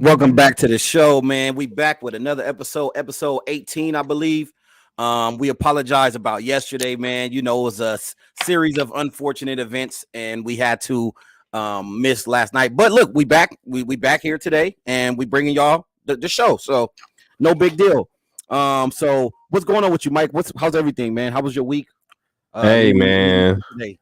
Welcome back to the show, man. We back with another episode 18, I believe. We apologize about yesterday, man. You know, it was a series of unfortunate events, and we had to miss last night. But look, we back. We back here today, and we bringing y'all the show. So no big deal. So what's going on with you, Mike? How's everything, man? How was your week? Hey, man. Today?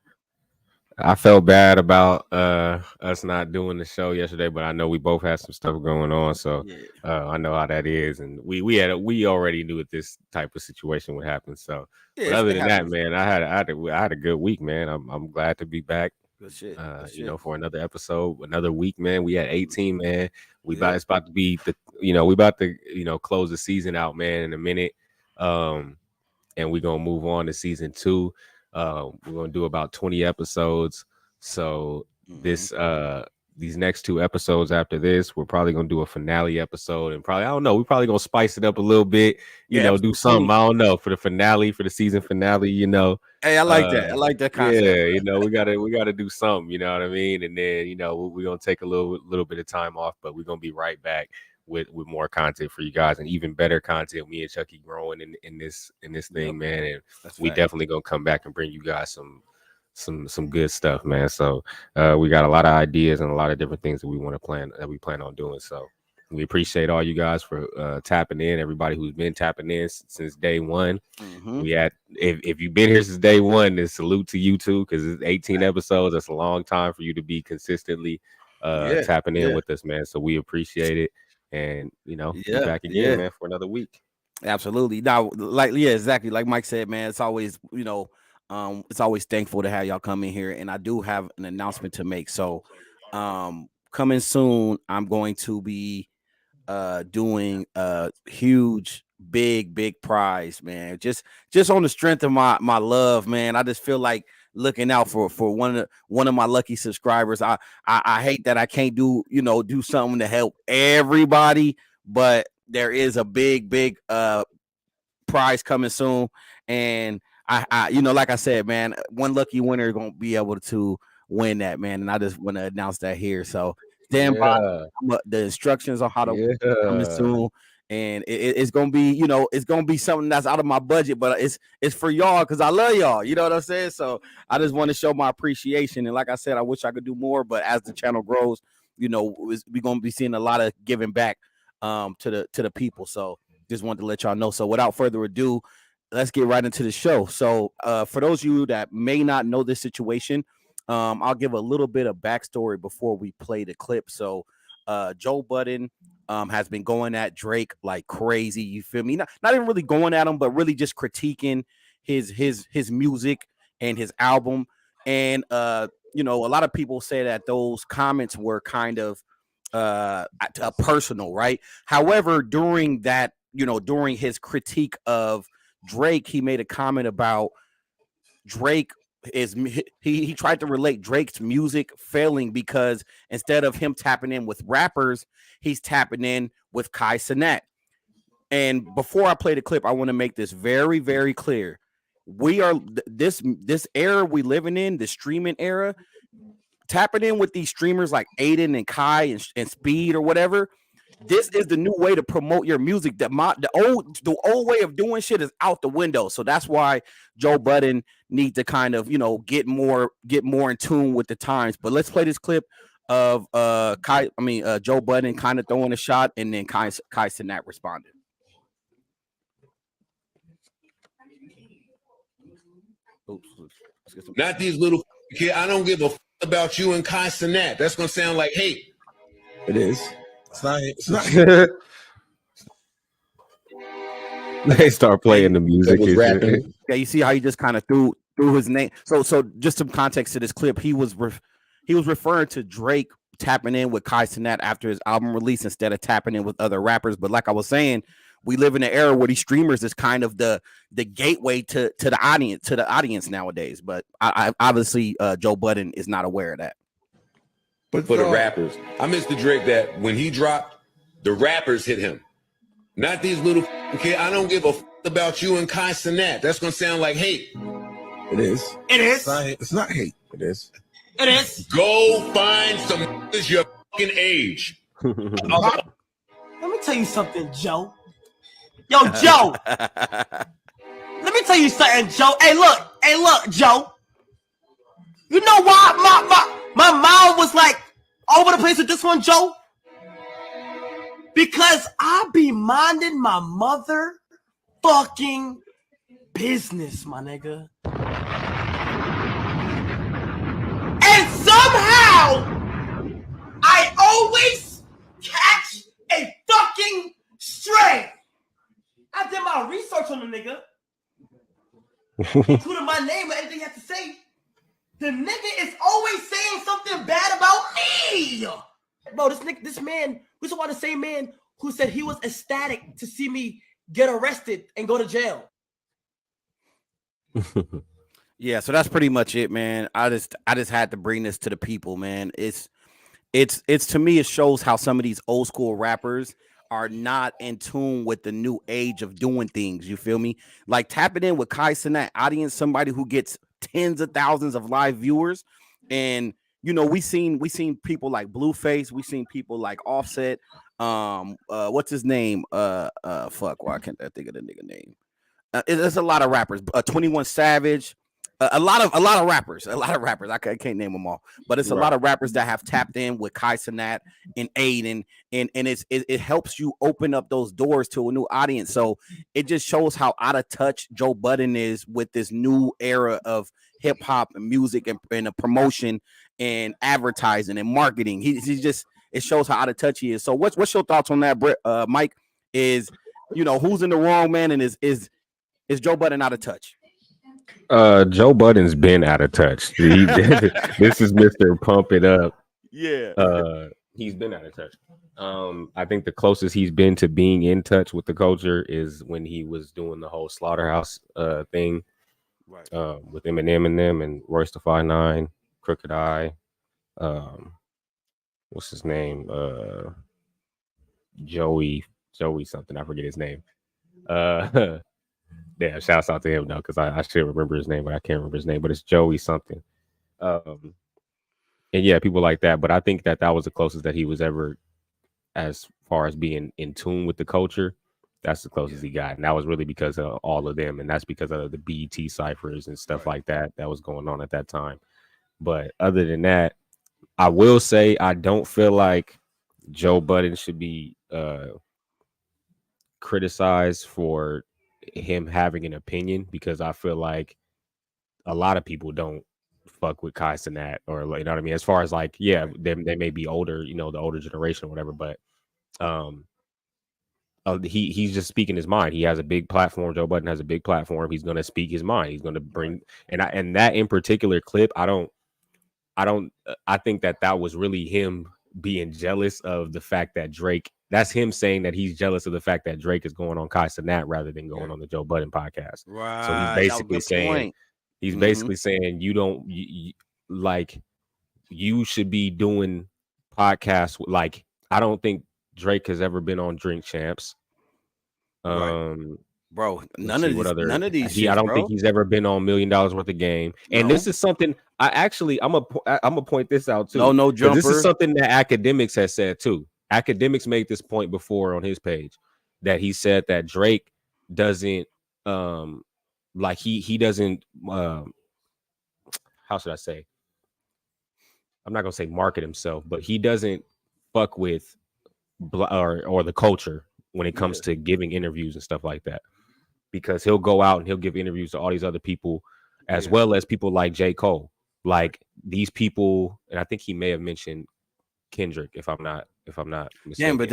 I felt bad about us not doing the show yesterday, but I know we both had some stuff going on, so I know how that is, and we already knew that this type of situation would happen. So, but other than that, man, I had a good week, man. I'm glad to be back. Good shit. You know, for another episode, another week, man. We had 18, man. It's about to be we about to close the season out, man, in a minute, and we're gonna move on to season 2. We're gonna do about 20 episodes. So these next 2 episodes after this, we're probably gonna do a finale episode, and probably, I don't know, we're probably gonna spice it up a little bit, do something, I don't know, for the finale, for the season finale, Hey, I like that. I like that concept. Yeah, we gotta do something, you know what I mean? And then we're gonna take a little bit of time off, but we're gonna be right back with more content for you guys, and even better content. Me and Chucky growing in this thing, man, and we definitely gonna come back and bring you guys some good stuff, man. So we got a lot of ideas and a lot of different things that we plan on doing. So we appreciate all you guys for tapping in, everybody who's been tapping in since day one. We had, if you've been here since day one, then salute to you too, because it's 18 episodes. That's a long time for you to be consistently tapping in with us, man. So we appreciate it. And be back again, man, for another week. Absolutely. Now, exactly. Like Mike said, man, it's always, it's always thankful to have y'all come in here. And I do have an announcement to make. So, coming soon, I'm going to be doing a huge, big prize, man. Just on the strength of my love, man. I just feel like looking out for one of my lucky subscribers. I hate that I can't do something to help everybody, but there is a big prize coming soon, and I like I said, man, one lucky winner is gonna be able to win that, man, and I just want to announce that here. So stand by. The instructions on how to coming soon. And it's gonna be, it's gonna be something that's out of my budget, but it's for y'all because I love y'all. You know what I'm saying? So I just want to show my appreciation. And like I said, I wish I could do more, but as the channel grows, we're gonna be seeing a lot of giving back to the people. So just wanted to let y'all know. So without further ado, let's get right into the show. So for those of you that may not know this situation, I'll give a little bit of backstory before we play the clip. So Joe Budden has been going at Drake like crazy. You feel me? Not even really going at him, but really just critiquing his music and his album. And a lot of people say that those comments were kind of personal, right? However, during that, during his critique of Drake, he made a comment about Drake he tried to relate Drake's music failing because instead of him tapping in with rappers, he's tapping in with Kai Cenat. And before I play the clip, I want to make this very, very clear. We are this era we living in, the streaming era, tapping in with these streamers like Aiden and Kai and Speed or whatever. This is the new way to promote your music. The old way of doing shit is out the window. So that's why Joe Budden needs to kind of, get more in tune with the times. But let's play this clip of Joe Budden kind of throwing a shot, and then Kai Cenat responded. Oops. Not these little kids. I don't give a about you and Kai Cenat. That's gonna sound like hate. It is. It's not. It's not. They start playing the music. Yeah, you see how he just kind of threw his name. So just some context to this clip. He was referring to Drake tapping in with Kai Cenat after his album release instead of tapping in with other rappers. But like I was saying, we live in an era where these streamers is kind of the gateway to the audience nowadays. But I obviously Joe Budden is not aware of that. But for the rappers, I miss the Drake that when he dropped, the rappers hit him. Not these little kids. I don't give a about you and Kai Cenat. That's gonna sound like hate. It is. It is. It's not hate. It is. It is. Go find some your fucking age. tell you something, Joe. Yo, Joe. Let me tell you something, Joe. Hey, look, Joe. You know why my mom was like all over the place with this one, Joe? Because I be minding my motherfucking business, my nigga. And somehow I always catch a fucking stray. I did my research on the nigga, including my name and anything he has to say. The nigga is always saying something bad about me. Bro, this man, we talking about the same man who said he was ecstatic to see me get arrested and go to jail. Yeah, so that's pretty much it, man. I just had to bring this to the people, man. It's to me, it shows how some of these old school rappers are not in tune with the new age of doing things. You feel me? Like tapping in with Kai Cenat audience, somebody who gets tens of thousands of live viewers. And you know, we seen people like Blueface, we seen people like Offset. What's his name? Fuck, why can't I think of the nigga name? There's a lot of rappers. 21 Savage. A lot of rappers. I can't name them all, but it's a lot of rappers that have tapped in with Kai Cenat and Aiden, and it helps you open up those doors to a new audience. So it just shows how out of touch Joe Budden is with this new era of hip hop and music and a promotion and advertising and marketing. It shows how out of touch he is. So what's your thoughts on that, Mike? Is, you know, who's in the wrong, man, and is Joe Budden out of touch? Joe Budden's been out of touch. This is Mr. Pump It Up. Yeah. He's been out of touch. I think the closest he's been to being in touch with the culture is when he was doing the whole Slaughterhouse thing, right? With Eminem and them and Royce da 5'9", Crooked Eye. What's his name? Joey something. I forget his name. Yeah, shouts out to him though, because I should remember his name, but I can't remember his name. But it's Joey something. And yeah, people like that. But I think that was the closest that he was ever, as far as being in tune with the culture. That's the closest he got, and that was really because of all of them, and that's because of the BET ciphers and stuff like that was going on at that time. But other than that, I will say I don't feel like Joe Budden should be criticized for him having an opinion, because I feel like a lot of people don't fuck with Kai Cenat, or, you know what I mean, as far as like, yeah, they may be older, you know, the older generation or whatever, but he's just speaking his mind. He has a big platform. Joe Budden has a big platform. He's going to speak his mind. He's going to bring, and that in particular clip, I think that was really him being jealous of the fact that Drake, that's him saying that he's jealous of the fact that Drake is going on Kai Cenat rather than going on the Joe Budden podcast. Right. So he's basically saying, you should be doing podcasts. Like, I don't think Drake has ever been on Drink Champs. Bro, none of these. I don't think he's ever been on $1 Million Worth of Game. And this is something I'm gonna point this out too. No jumper. This is something that Academics has said too. Academics made this point before on his page, that he said that Drake doesn't he doesn't how should I say? I'm not gonna say market himself, but he doesn't fuck with or the culture when it comes to giving interviews and stuff like that, because he'll go out and he'll give interviews to all these other people, as well as people like J. Cole, like these people, and I think he may have mentioned Kendrick, if I'm not mistaken. Yeah, but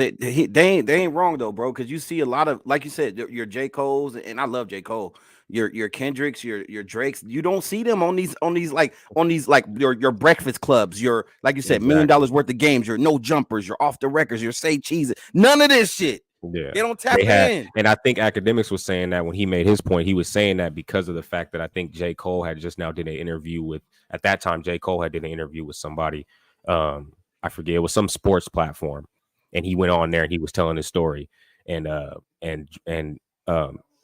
they ain't wrong though, bro, because you see a lot of, like you said, your J. Cole's, and I love J. Cole, your Kendricks, your Drakes. You don't see them on these your breakfast clubs, your, like you said, $1 Million Worth of Games, your No Jumpers, your Off the Records, your Say Cheese. None of this shit. Yeah, they don't tap in. And I think Academics was saying that when he made his point, he was saying that because of the fact that I think J. Cole had just now did an interview with, at that time, J. Cole had did an interview with somebody. I forget, it was some sports platform, and he went on there and he was telling his story, and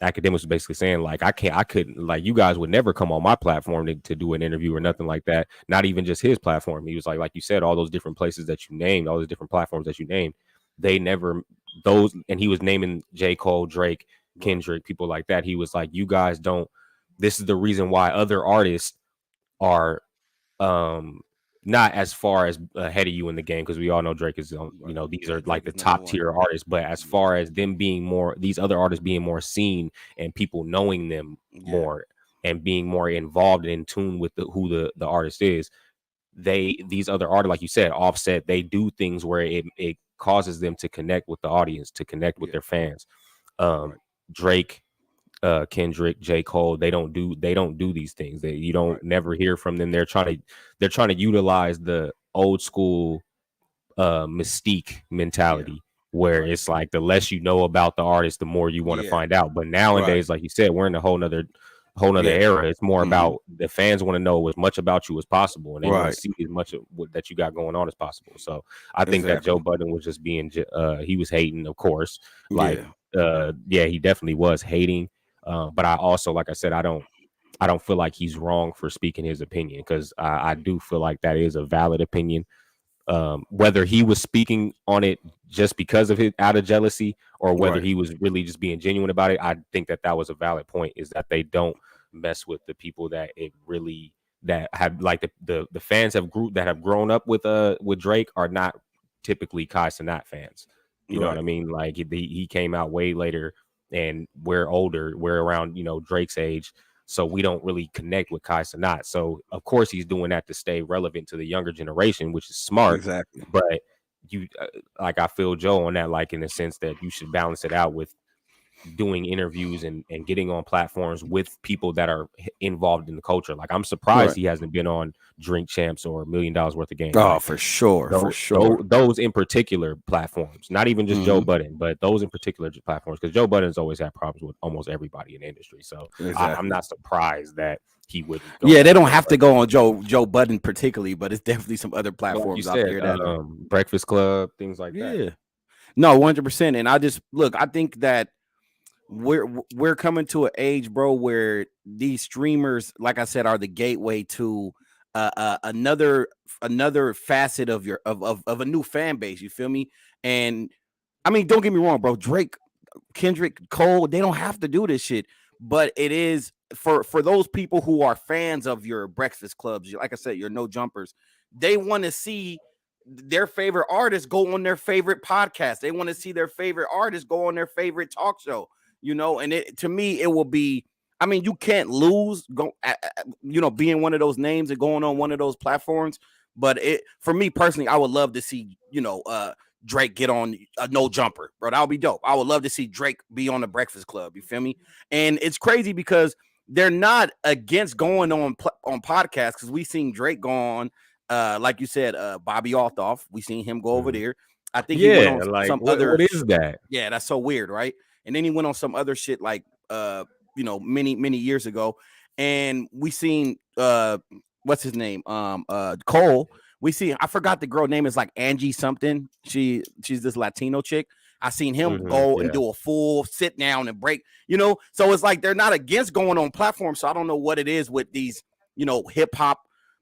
Academics was basically saying, like, I couldn't, like, you guys would never come on my platform to do an interview or nothing like that. Not even just his platform. He was like you said, all those different places that you named, all those different platforms that you named, they never those, and he was naming J. Cole, Drake, Kendrick, people like that. He was like, you guys don't, this is the reason why other artists are not as far as ahead of you in the game, because we all know Drake is, you know, these are like the top tier artists. But as far as them being more, these other artists being more seen and people knowing them more and being more involved and in tune with who the artist is, these other artists, like you said, Offset, they do things where it causes them to connect with the audience, to connect with their fans. Drake, Kendrick, J. Cole, they don't do these things. You don't never hear from them. They're trying to utilize the old school mystique mentality, where it's like the less you know about the artist, the more you want to find out. But nowadays, like you said, we're in a whole nother era. It's more about the fans want to know as much about you as possible, and they want to see as much of that you got going on as possible. So I think that Joe Budden was just being he was hating, of course. Like he definitely was hating. But I also, like I said, I don't feel like he's wrong for speaking his opinion, because I do feel like that is a valid opinion. Whether he was speaking on it just because of out of jealousy, or whether he was really just being genuine about it, I think that was a valid point, is that they don't mess with the people that have, like, the fans that have grown up with Drake are not typically Kai Cenat fans. You know what I mean? Like he came out way later, and we're older, we're around, you know, Drake's age. So we don't really connect with Kai Cenat. So of course he's doing that to stay relevant to the younger generation, which is smart. Exactly. But you, like, I feel Joe on that, like, in the sense that you should balance it out with doing interviews and getting on platforms with people that are involved in the culture. Like, I'm surprised he hasn't been on Drink Champs or $1 Million Worth of Game. Oh, like, for sure. Those in particular platforms, not even just Joe Budden, but those in particular platforms, because Joe Budden's always had problems with almost everybody in the industry. So I'm not surprised that he wouldn't go. Yeah, they don't have to go on Joe Budden particularly, but it's definitely some other platforms out there that Breakfast Club, things like that. Yeah. No, 100%. And I think that we're coming to an age, bro, where these streamers, like I said, are the gateway to another facet of a new fan base. You feel me? And I mean, don't get me wrong, bro. Drake, Kendrick, Cole, they don't have to do this shit, but it is for those people who are fans of your Breakfast Clubs. Like I said, your No Jumpers. They want to see their favorite artists go on their favorite podcast. They want to see their favorite artists go on their favorite talk show. You know, and to me, it will be, I mean, you can't lose, being one of those names and going on one of those platforms. But for me personally, I would love to see, Drake get on a No Jumper, bro. That would be dope. I would love to see Drake be on the Breakfast Club. You feel me? And it's crazy because they're not against going on podcasts, because we seen Drake go on, like you said, Bobby Altoff. We seen him go over there. I think he went on like, some what is that? Yeah, that's so weird, right? And then he went on some other shit like many years ago. And we seen what's his name? Cole. We see, I forgot the girl name is like Angie something. She's this Latino chick. I seen him go and do a full sit down and break, so it's like they're not against going on platforms. So I don't know what it is with these,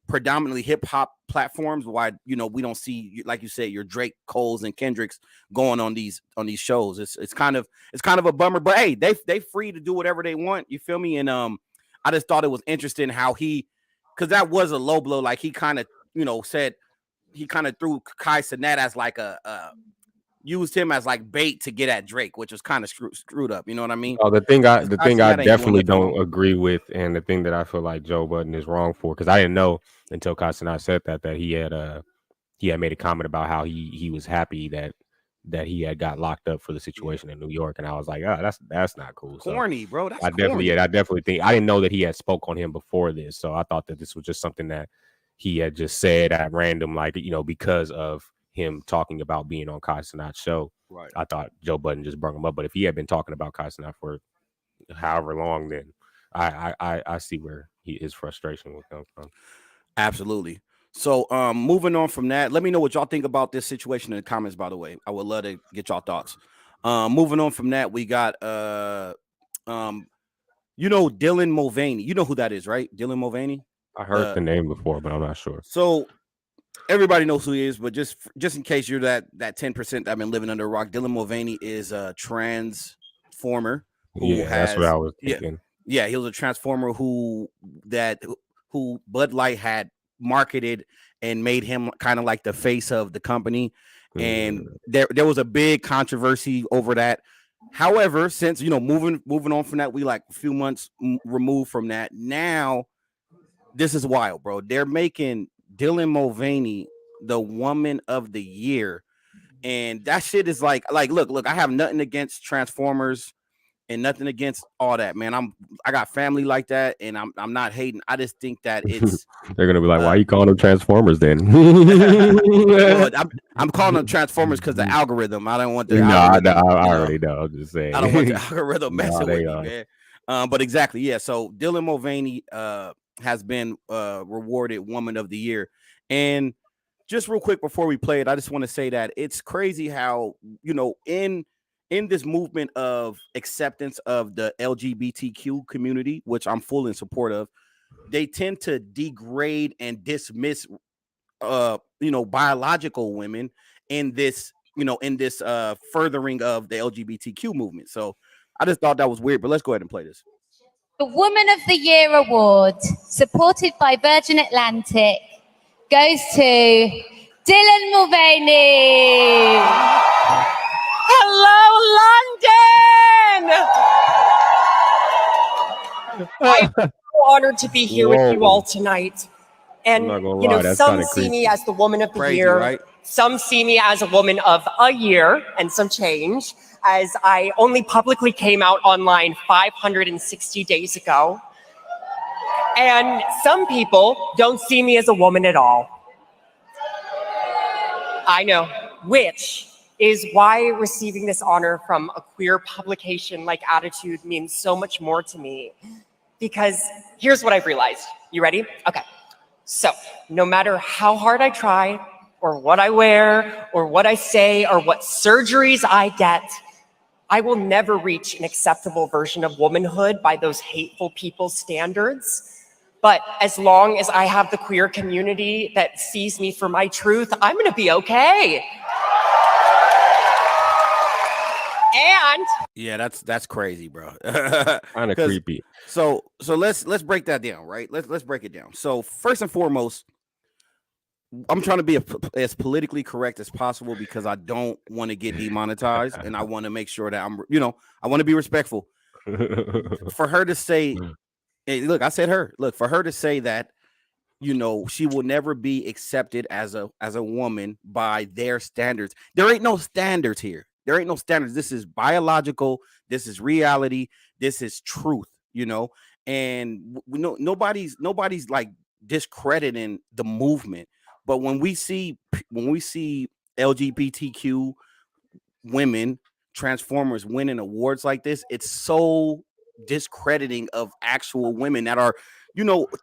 predominantly hip hop platforms, why we don't see, like you said, your Drake, Coles, and Kendricks going on these shows. It's kind of a bummer, but hey, they free to do whatever they want. You feel me? And I just thought it was interesting how because that was a low blow. Like he kind of said he kind of threw Kai Cenat as like used him as like bait to get at Drake, which was kind of screwed up. You know what I mean? Oh, the thing I definitely don't agree with, and the thing that I feel like Joe Budden is wrong for, because I didn't know until Kai Cenat said that he had made a comment about how he was happy that he had got locked up for the situation in New York, and I was like, oh, that's not cool. Corny, bro. That's corny. I definitely think, I didn't know that he had spoke on him before this, so I thought that this was just something that he had just said at random, like, because of him talking about being on Kai Cenat's show. Right. I thought Joe Budden just brought him up, but if he had been talking about Kai Cenat for however long, then I see where his frustration would come from. Absolutely. So moving on from that, let me know what y'all think about this situation in the comments, by the way. I would love to get y'all thoughts. Moving on from that, we got Dillon Mulvaney. You know who that is, right? Dillon Mulvaney. I heard the name before, but I'm not sure. So everybody knows who he is, but just in case you're that 10% that have been living under a rock, Dillon Mulvaney is a transformer who that's what I was thinking. Yeah, he was a transformer who Bud Light had marketed and made him kind of like the face of the company. And there was a big controversy over that. However, since moving on from that, we like a few months removed from that. Now, this is wild, bro. They're making Dillon Mulvaney the Woman of the Year, and that shit is like look. I have nothing against Transformers and nothing against all that, man. I got family like that, and I'm not hating. I just think that it's they're gonna be like, why are you calling them Transformers then? Well, I'm calling them Transformers because the algorithm. I don't want the algorithm. I already know. I'm just saying. I don't want the algorithm messing with me, man. But exactly, yeah. So Dillon Mulvaney has been rewarded Woman of the Year, and just real quick before we play it, I just want to say that it's crazy how in this movement of acceptance of the LGBTQ community, which I'm full in support of, they tend to degrade and dismiss, biological women in this furthering of the LGBTQ movement. So I just thought that was weird, but let's go ahead and play this. The Woman of the Year award, supported by Virgin Atlantic, goes to Dillon Mulvaney. Hello, London! I'm so honored to be here with you all tonight. And, some see me as the Woman of the Year. Right? Some see me as a Woman of a Year and some change, as I only publicly came out online 560 days ago. And some people don't see me as a woman at all. I know, which is why receiving this honor from a queer publication like Attitude means so much more to me. Because here's what I've realized. You ready? Okay. So no matter how hard I try, or what I wear, or what I say, or what surgeries I get, I will never reach an acceptable version of womanhood by those hateful people's standards. But as long as I have the queer community that sees me for my truth, I'm gonna be okay. And yeah, that's crazy, bro. Kind of creepy. So let's break that down, right? Let's break it down. So first and foremost, I'm trying to be as politically correct as possible because I don't want to get demonetized, and I want to make sure that I want to be respectful. For her to say, hey, look, I said her. Look, for her to say that, she will never be accepted as a woman by their standards. There ain't no standards here. There ain't no standards. This is biological. This is reality. This is truth, and nobody's like discrediting the movement. But when we see LGBTQ women, Transformers winning awards like this, it's so discrediting of actual women that are,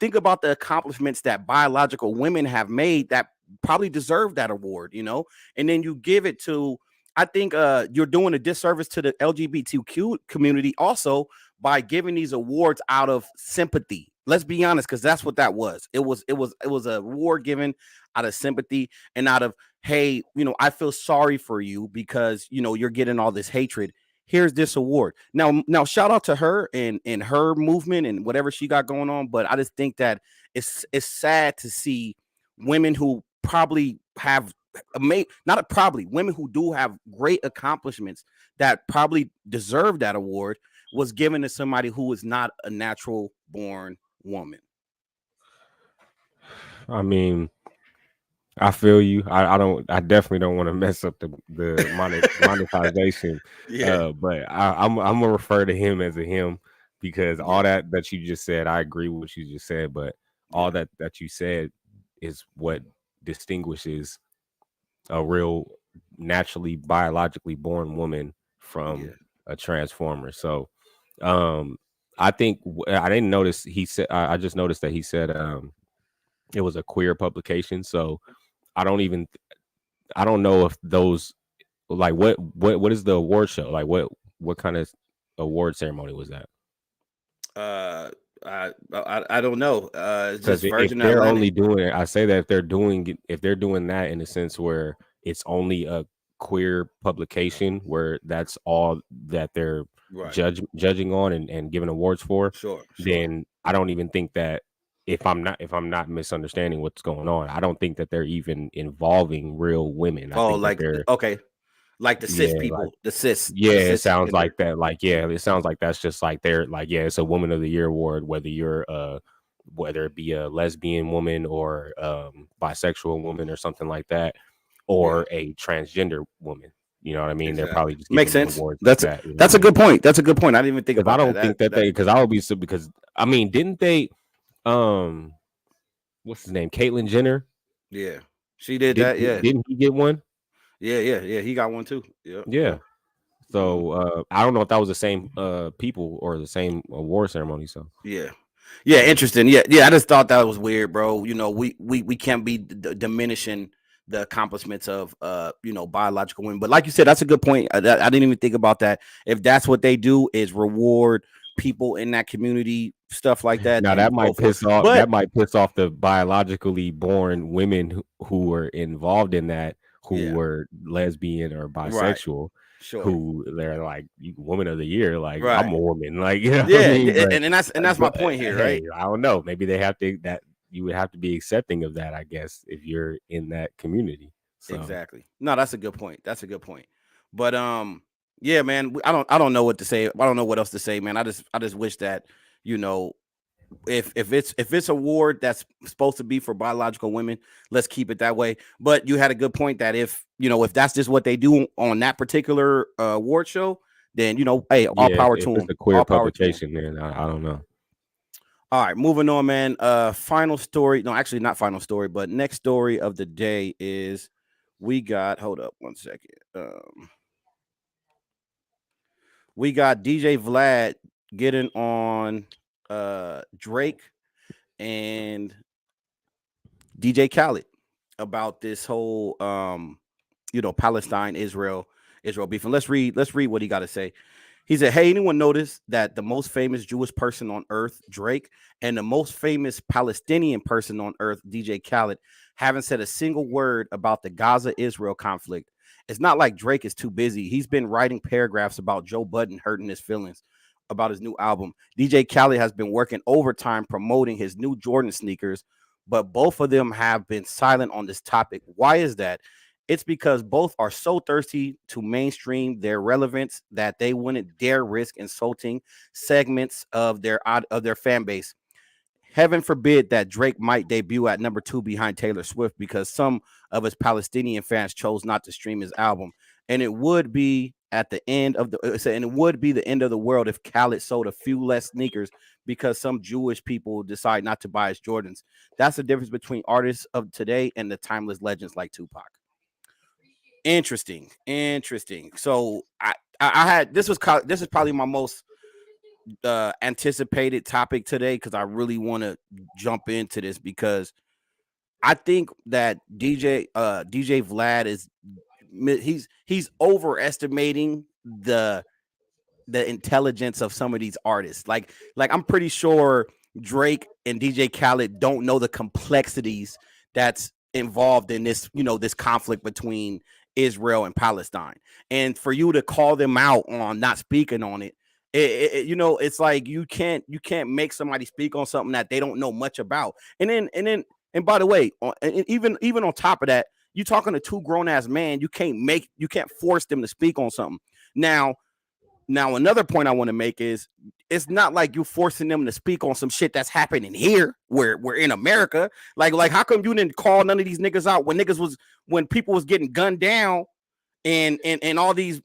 think about the accomplishments that biological women have made that probably deserve that award, and then you give it to, I think you're doing a disservice to the LGBTQ community also by giving these awards out of sympathy. Let's be honest, because that's what that was. It was a award given out of sympathy and out of, hey, I feel sorry for you because you're getting all this hatred. Here's this award. Now shout out to her and her movement and whatever she got going on. But I just think that it's sad to see women who probably have women who do have great accomplishments that probably deserve that award was given to somebody who is not a natural born woman. I mean, I feel you. I definitely don't want to mess up the monetization. Yeah. But I'm gonna refer to him as a him because all that you just said, I agree with what you just said, but all that you said is what distinguishes a real naturally biologically born woman from a transformer. So I think I didn't notice he said, I just noticed that he said it was a queer publication. So I don't know if those, like, what is the award show? Like what kind of award ceremony was that? I don't know. It's Because just if Virgin they're Atlantic. only doing it, I say that if they're doing that in a sense where it's only a queer publication where that's all that they're Right. judging on and giving awards for, Sure. then I don't even think that if I'm not misunderstanding what's going on, I don't think that they're even involving real women. I Oh, think like that they're okay, like the cis yeah, people, like, the cis. yeah, the it cis sounds gender. like that. Like, yeah, it sounds like that's just like they're like, yeah, it's a Woman of the Year award, whether you're whether it be a lesbian woman or bisexual woman or something like that, or a transgender woman. You know what I mean? They're probably just Makes giving sense. awards That's like that. You know that's what a good point. That's a good point. I didn't even think I mean? about I don't think that they because I would be so because I mean, didn't they what's his name? Caitlyn Jenner? Yeah, she did that. Yeah, Didn't he get one? Yeah. He got one too. Yeah. Yeah. So I don't know if that was the same people or the same award ceremony. So yeah, interesting. Yeah. I just thought that was weird, bro. You know, we can't be diminishing the accomplishments of biological women. But like you said, that's a good point. I didn't even think about that. If that's what they do is reward people in that community, stuff like that. Now that might piss off. But, that might piss off the biologically born women who were involved in that, who were lesbian or bisexual. Right. Sure. Who they're like Woman of the Year, like right. I'm a woman, like you know. Yeah, what I mean? But, and that's my point here, right? I don't know. Maybe they have to you would have to be accepting of that, I guess, if you're in that community. So. Exactly. No, that's a good point. But yeah, man, I don't know what to say. I don't know what else to say, man. I just wish that if it's a award that's supposed to be for biological women, let's keep it that way. But you had a good point that if that's just what they do on that particular award show, then hey, all power to them. It's a queer publication, man. I don't know. All right, moving on, man. Final story. No, actually not final story, but next story of the day is we got. Hold up, 1 second. We got DJ Vlad getting on Drake and DJ Khaled about this whole Palestine Israel beef. And let's read what he got to say. He said, "Hey, anyone notice that the most famous Jewish person on earth, Drake, and the most famous Palestinian person on earth, DJ Khaled, haven't said a single word about the Gaza-Israel conflict? It's not like Drake is too busy. He's been writing paragraphs about Joe Budden hurting his feelings about his new album. DJ Khaled has been working overtime promoting his new Jordan sneakers, but both of them have been silent on this topic. Why is that? It's because both are so thirsty to mainstream their relevance that they wouldn't dare risk insulting segments of their fan base. Heaven forbid that Drake might debut at number 2 behind Taylor Swift because some of his Palestinian fans chose not to stream his album, and it would be the end of the world if Khaled sold a few less sneakers because some Jewish people decide not to buy his Jordans. That's the difference between artists of today and the timeless legends like Tupac." Interesting. So I had this is probably my most anticipated topic today because I really want to jump into this because I think that DJ Vlad he's overestimating the intelligence of some of these artists. Like I'm pretty sure Drake and DJ Khaled don't know the complexities that's involved in this this conflict between Israel and Palestine, and for you to call them out on not speaking on it, it's like you can't make somebody speak on something that they don't know much about. And by the way, even on top of that, you talking to two grown ass men, you can't force them to speak on something. Now another point I want to make is it's not like you're forcing them to speak on some shit that's happening here where we're in America. Like how come you didn't call none of these niggas out when people was getting gunned down and all these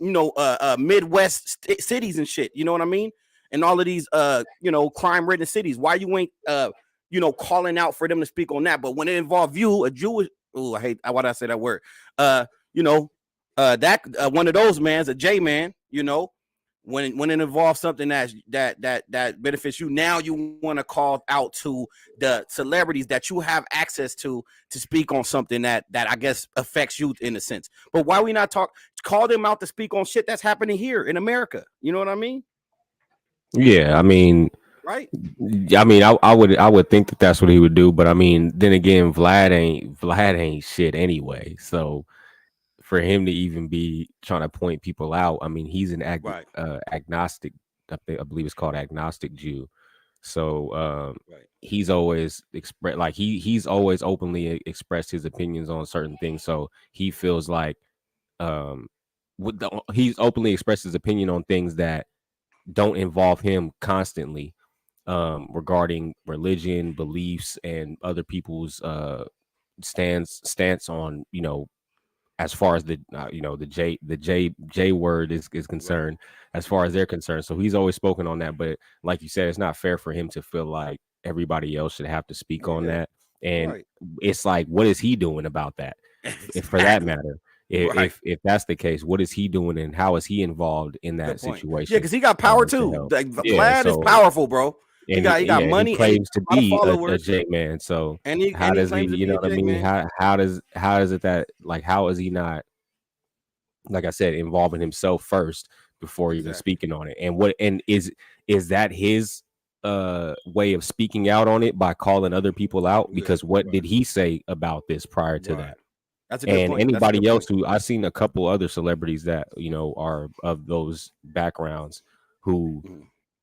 Midwest cities and shit, you know what I mean? And all of these crime ridden cities. Why you ain't calling out for them to speak on that? But when it involved you, a Jewish, I hate why did I say that word? One of those mans, a J man, when it involves something that benefits you, now you want to call out to the celebrities that you have access to speak on something that I guess affects you in a sense. But why we not call them out to speak on shit that's happening here in America? You know what I mean? Yeah, I mean, right? I mean, I would think that that's what he would do, but I mean, then again, Vlad ain't shit anyway. So for him to even be trying to point people out, I mean, he's an Right. agnostic. I believe it's called agnostic Jew. So Right. he's always he's always openly expressed his opinions on certain things. So he feels like he's openly expressed his opinion on things that don't involve him constantly, regarding religion, beliefs, and other people's stance on, you know, as far as the J word is concerned, as far as they're concerned. So he's always spoken on that. But like you said, it's not fair for him to feel like everybody else should have to speak on that. And it's like, what is he doing about that? If for that matter, if that's the case, what is he doing and how is he involved in that situation? Yeah, because he got power too. Like, Vlad is powerful, bro. He got money. He claims to be a J man. So and he does he? claims to You be know a what I J mean? man. How is it that, like, how is he not, like I said, involving himself first before even speaking on it? And is that his way of speaking out on it by calling other people out? Because what did he say about this prior to that? That's a good point. Anybody else who I've seen a couple other celebrities that, you know, are of those backgrounds who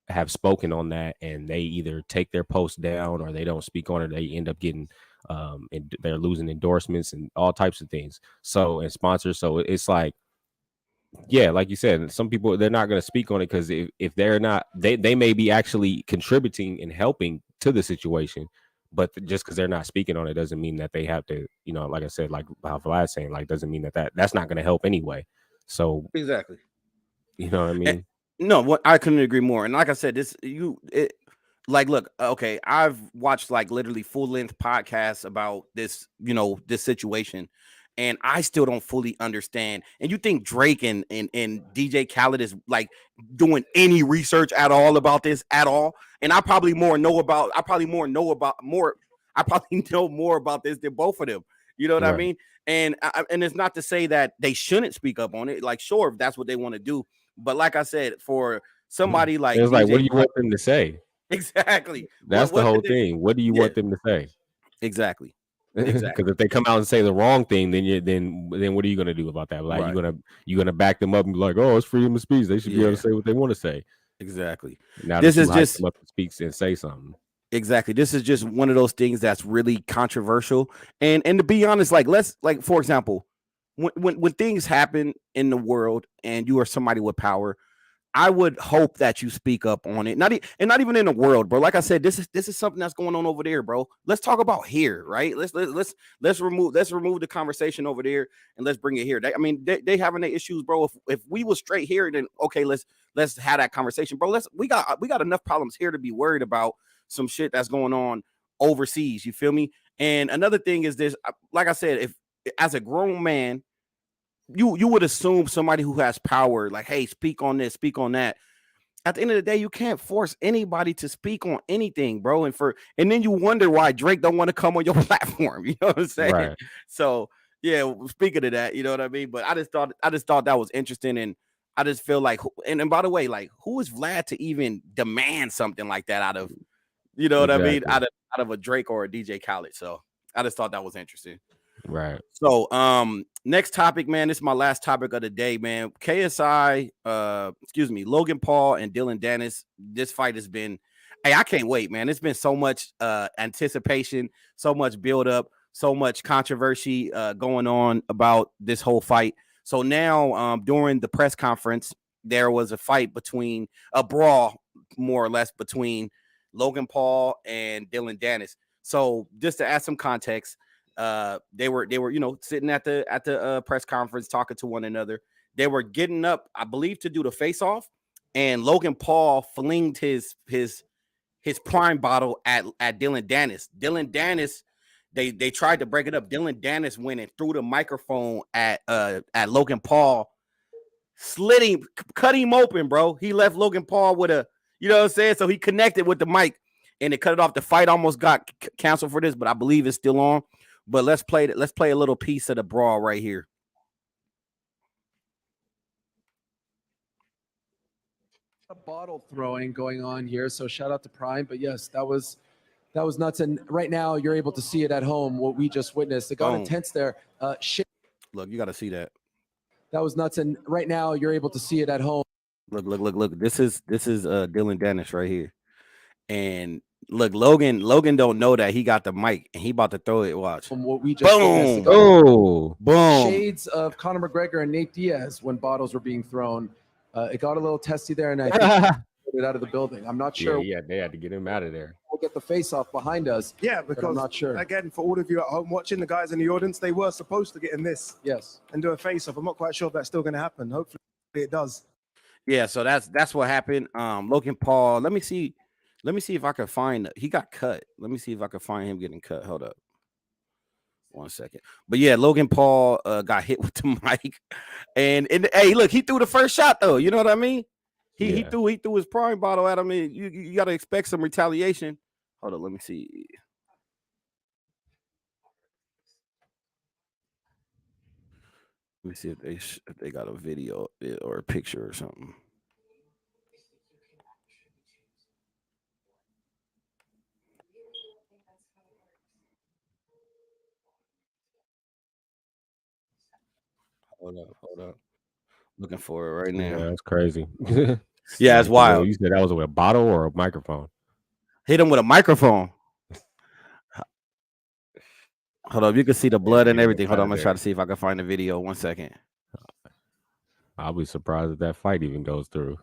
have spoken on that, and they either take their post down or they don't speak on it. They end up getting and they're losing endorsements and all types of things. So, and sponsors. So it's like, yeah, like you said, some people, they're not going to speak on it because if they're not, they may be actually contributing and helping to the situation. But just because they're not speaking on it doesn't mean that they have to, you know, like I said, like how Vlad's saying, like, doesn't mean that's not going to help anyway. So exactly, you know what I mean? No, what I couldn't agree more. And like I said, like, look, okay, I've watched like literally full length podcasts about this, you know, this situation, and I still don't fully understand. And you think Drake and DJ Khaled is like doing any research at all about this at all? And I probably know more about this than both of them. You know what I mean? And it's not to say that they shouldn't speak up on it. Like, sure, if that's what they want to do. But like I said, for somebody like it's DJ, like, what do you want them to say? Exactly. That's the whole thing. What do you want them to say? Exactly. Because if they come out and say the wrong thing, then what are you gonna do about that? Like, you're gonna back them up and be like, oh, it's freedom of speech. They should be able to say what they want to say. Exactly. Now this is just them up and speaks and say something. Exactly. This is just one of those things that's really controversial. And to be honest, like, for example, when things happen in the world and you are somebody with power, I would hope that you speak up on it. Not even in the world, bro. Like I said, this is something that's going on over there, bro. Let's talk about here, right? Let's remove the conversation over there and let's bring it here. They having their issues, bro. If we was straight here, then okay, let's have that conversation, bro. We got enough problems here to be worried about some shit that's going on overseas. You feel me? And another thing is this, like I said, if as a grown man, you would assume somebody who has power, like, hey, speak on this, speak on that. At the end of the day, you can't force anybody to speak on anything, bro. And then you wonder why Drake don't want to come on your platform. You know what I'm saying? Right. So yeah, speaking of that, you know what I mean? But I just thought that was interesting. And I just feel like, and by the way, like, who is Vlad to even demand something like that out of, you know what I mean? Out of a Drake or a DJ Khaled. So I just thought that was interesting. Right. So next topic, man. This is my last topic of the day, man. Logan Paul and Dillon Danis. This fight has been, hey, I can't wait, man. It's been so much anticipation, so much buildup, so much controversy going on about this whole fight. So now during the press conference, there was a brawl, more or less, between Logan Paul and Dillon Danis. So just to add some context, they were sitting at the press conference talking to one another. They were getting up, I believe, to do the face off, and Logan Paul flinged his prime bottle at Dillon Danis. Dillon Danis, they tried to break it up. Dillon Danis went and threw the microphone at Logan Paul, cut him open, bro. He left Logan Paul with a, you know what I'm saying? So he connected with the mic and it cut it off. The fight almost got canceled for this, but I believe it's still on. But let's play a little piece of the brawl right here. bottle throwing going on here, so shout out to Prime. But yes, that was nuts. And right now you're able to see it at home. What we just witnessed, it got intense there. Look, you got to see that. That was nuts. And right now you're able to see it at home. Look. This is Dillon Danis right here. And look, Logan don't know that he got the mic and he about to throw it. Watch. From what we just boom. Oh, boom. Shades of Conor McGregor and Nate Diaz when bottles were being thrown. It got a little testy there, and I think put it out of the building. I'm not sure. Yeah, they had to get him out of there. We'll get the face off behind us. Yeah, because I'm not sure. Again, for all of you at home watching, the guys in the audience, they were supposed to get in this. Yes. And do a face off. I'm not quite sure if that's still going to happen. Hopefully it does. Yeah, so that's what happened. Logan Paul. Let me see if I can find. He got cut. Let me see if I can find him getting cut. Hold up. 1 second. But yeah, Logan Paul got hit with the mic, and hey, look, he threw the first shot though. You know what I mean? He threw his prime bottle at him. And you got to expect some retaliation. Hold up, let me see. Let me see if they got a video or a picture or something. Hold up. Looking for it right now. Yeah, that's crazy. Yeah, it's wild. You said that was with a bottle or a microphone? Hit him with a microphone. Hold up, you can see the blood and everything. Hold on, I'm gonna try to see if I can find the video. 1 second. I'll be surprised if that fight even goes through.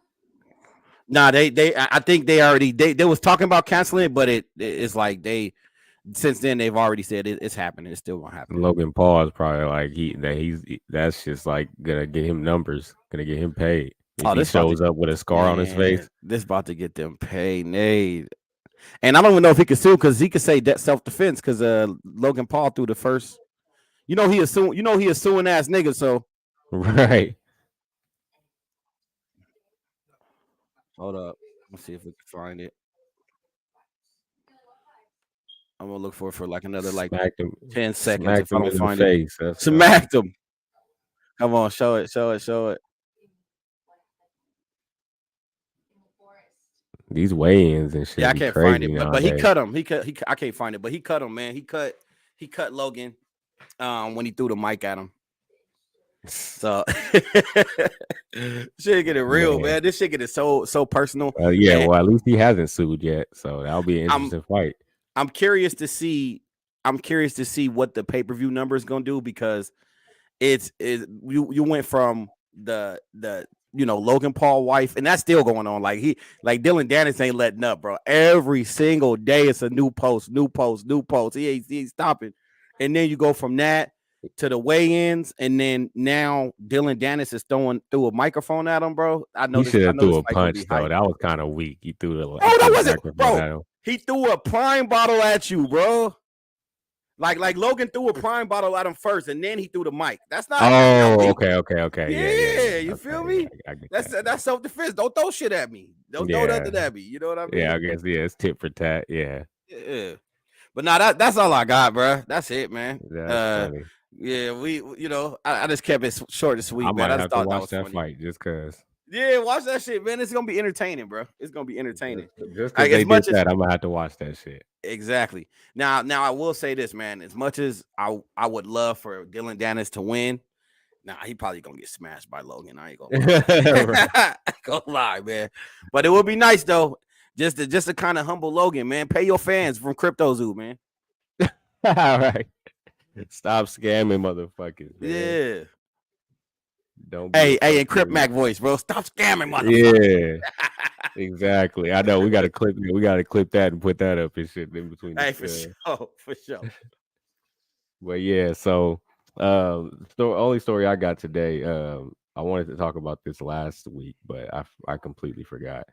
Nah, I think they already they was talking about canceling it, but it's like since then they've already said it's happening. It's still gonna happen. Logan Paul is probably like that's just like gonna get him numbers, gonna get him paid. If he shows up with a scar on his face, this about to get them paid. And I don't even know if he could sue because he could say that self-defense because Logan Paul threw the first. He a suing ass nigga. So right. Hold up, let's see if we can find it. I'm gonna look for like another 10 seconds if I don't find it. Smacked him. Come on, show it. These weigh-ins and shit. Yeah, I can't find it, but he cut him. I can't find it, but he cut him, man. He cut Logan when he threw the mic at him. So shit get it real, man. This shit get it so personal. Yeah, well, at least he hasn't sued yet, so that'll be an interesting fight. I'm curious to see what the pay-per-view number is gonna do because you went from the Logan Paul wife, and that's still going on. Like Dillon Danis ain't letting up, bro. Every single day it's a new post. He ain't stopping. And then you go from that to the weigh-ins, and then now Dillon Danis is throwing through a microphone at him, bro. I know he should have threw a punch though. That was kind of weak. He threw the that wasn't, bro. He threw a prime bottle at you, bro. Like Logan threw a prime bottle at him first, and then he threw the mic. That's not. Oh, okay. Yeah, you feel me? That's self-defense. Don't throw shit at me. Don't throw nothing at me. You know what I mean? Yeah, I guess it's tit for tat. Yeah. But nah, that's all I got, bro. That's it, man. That's funny. Yeah, I just kept it short and sweet, man. I just thought that was funny. Fight just cause. Yeah, watch that shit, man. It's gonna be entertaining, bro. It's gonna be entertaining. Just because they did that, I'm gonna have to watch that shit. Exactly. Now I will say this, man. As much as I would love for Dillon Danis to win, he probably gonna get smashed by Logan. I ain't gonna lie, man. But it would be nice though, just to kind of humble Logan, man. Pay your fans from Crypto Zoo, man. All right. Stop scamming motherfuckers, man. Yeah. Don't hey, in CripMac voice, bro. Stop scamming, motherfucker. Yeah, exactly. I know we got to clip that and put that up and shit in between. Hey, for sure. But yeah, so only story I got today. I wanted to talk about this last week, but I completely forgot.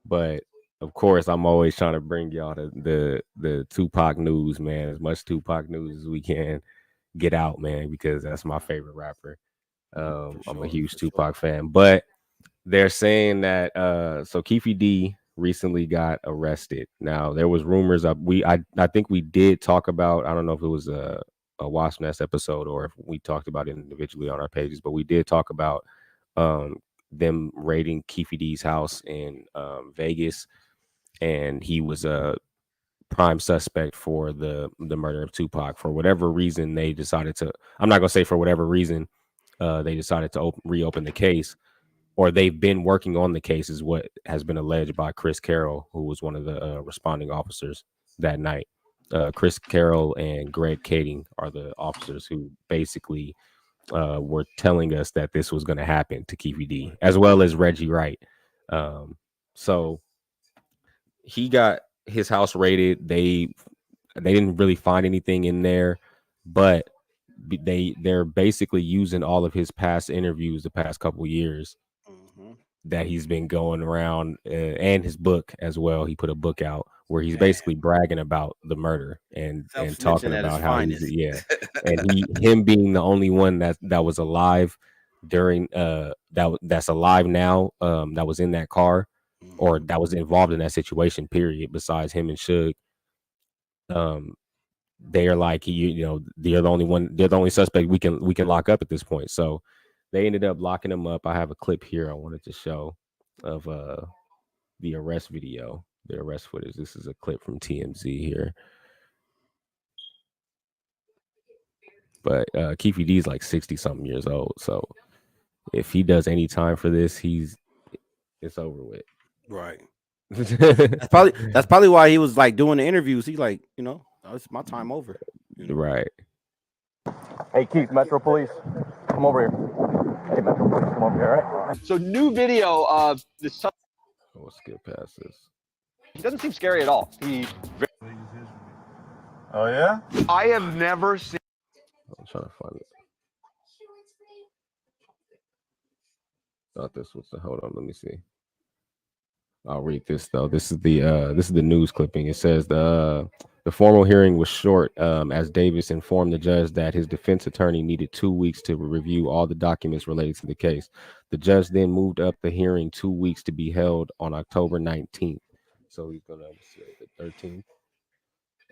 But of course, I'm always trying to bring y'all the Tupac news, man. As much Tupac news as we can get out, man, because that's my favorite rapper. I'm a huge Tupac fan, but they're saying that so Keefe D recently got arrested. Now there was rumors of I think we did talk about, I don't know if it was a Wasp Nest episode or if we talked about it individually on our pages, but we did talk about them raiding Keefe D's house in Vegas, and he was a prime suspect for the murder of Tupac. For whatever reason, they decided to. I'm not gonna say for whatever reason, they decided to reopen the case, or they've been working on the case, is what has been alleged by Chris Carroll, who was one of the responding officers that night. Chris Carroll and Greg Kading are the officers who basically were telling us that this was going to happen to Keefe D, as well as Reggie Wright. So he got his house raided. They didn't really find anything in there, but they're basically using all of his past interviews the past couple years that he's been going around, and his book as well. He put a book out where he's basically bragging about the murder and talking about how he's, and him being the only one that was alive during that's alive now, that was in that car or that was involved in that situation, period, besides him and Suge. They're like, they're the only one, they're the only suspect we can lock up at this point. So they ended up locking him up. I have a clip here I wanted to show of the arrest video, the arrest footage. This is a clip from TMZ here. But Keefe D is like 60-something years old. So if he does any time for this, it's over with. Right. that's probably why he was like doing the interviews. He's like, it's my time over. Right. Hey, Keith, Metro Police, come over here. Hey, Metro Police, come over here, all right? So new video of the We'll skip past this. He doesn't seem scary at all. Oh, yeah? I have never seen. I'm trying to find it. Thought this was the, hold on, let me see. I'll read this though. This is the news clipping. It says the formal hearing was short, as Davis informed the judge that his defense attorney needed 2 weeks to review all the documents related to the case. The judge then moved up the hearing 2 weeks to be held on October 19th. So he's gonna say the 13th.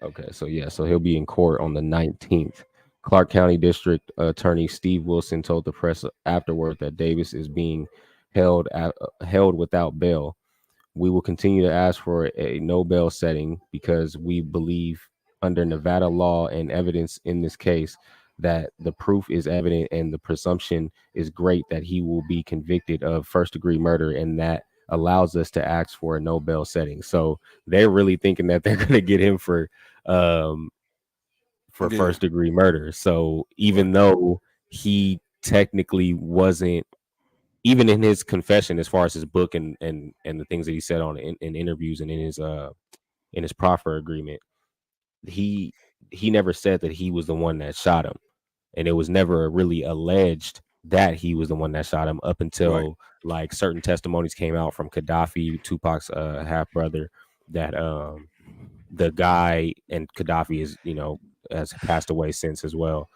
Okay, so he'll be in court on the 19th. Clark County District Attorney Steve Wilson told the press afterward that Davis is being held without bail. We will continue to ask for a no bail setting because we believe under Nevada law and evidence in this case that the proof is evident and the presumption is great that he will be convicted of first-degree murder, and that allows us to ask for a no bail setting. So they're really thinking that they're going to get him for first-degree murder. So even though he technically wasn't, even in his confession, as far as his book and the things that he said on in interviews and in his proffer agreement, he never said that he was the one that shot him, and it was never really alleged that he was the one that shot him up until like certain testimonies came out from Gaddafi, Tupac's half brother, that the guy, and Gaddafi is has passed away since as well,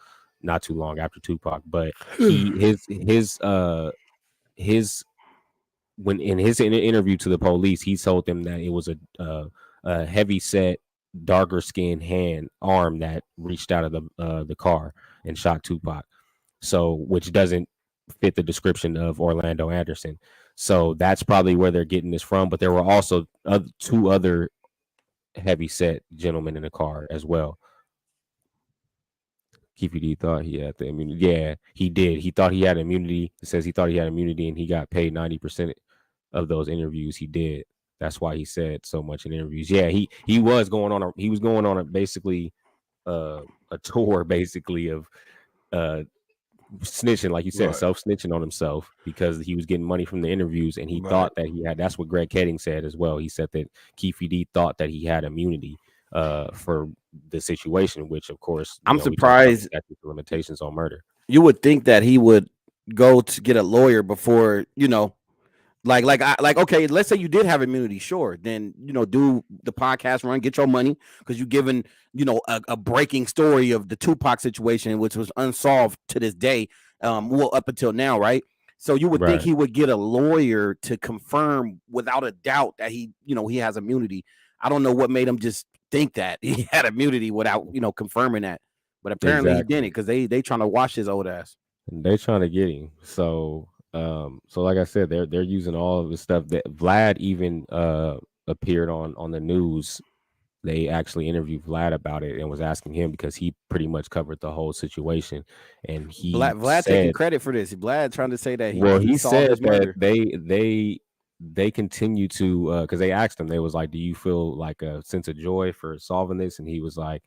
not too long after Tupac, but when in his interview to the police, he told them that it was a heavy set, darker skinned arm that reached out of the car and shot Tupac. So, which doesn't fit the description of Orlando Anderson. So that's probably where they're getting this from. But there were also two other heavy set gentlemen in the car as well. Keefe D thought he had the immunity. Yeah, he did. He thought he had immunity. It says he thought he had immunity, and he got paid 90% of those interviews he did. That's why he said so much in interviews. Yeah, he was going on a basically a tour basically of snitching, like you said, self-snitching on himself, because he was getting money from the interviews, and he thought that he had. That's what Greg Kading said as well. He said that Keefe D thought that he had immunity for the situation, which of course I'm surprised limitations on murder. You would think that he would go to get a lawyer before, like okay, let's say you did have immunity, sure, then do the podcast run, get your money, because you're given a breaking story of the Tupac situation, which was unsolved to this day, up until now, right? So you would think he would get a lawyer to confirm without a doubt that he has immunity. I don't know what made him just think that he had immunity without confirming that, but apparently he didn't, because they trying to wash his old ass. They trying to get him. So So like I said, they're using all of the stuff that Vlad even appeared on the news. They actually interviewed Vlad about it and was asking him because he pretty much covered the whole situation. And he Vlad taking credit for this. Vlad trying to say that he solved said this murder. That they continue to because they asked him, they was like, do you feel like a sense of joy for solving this? And he was like,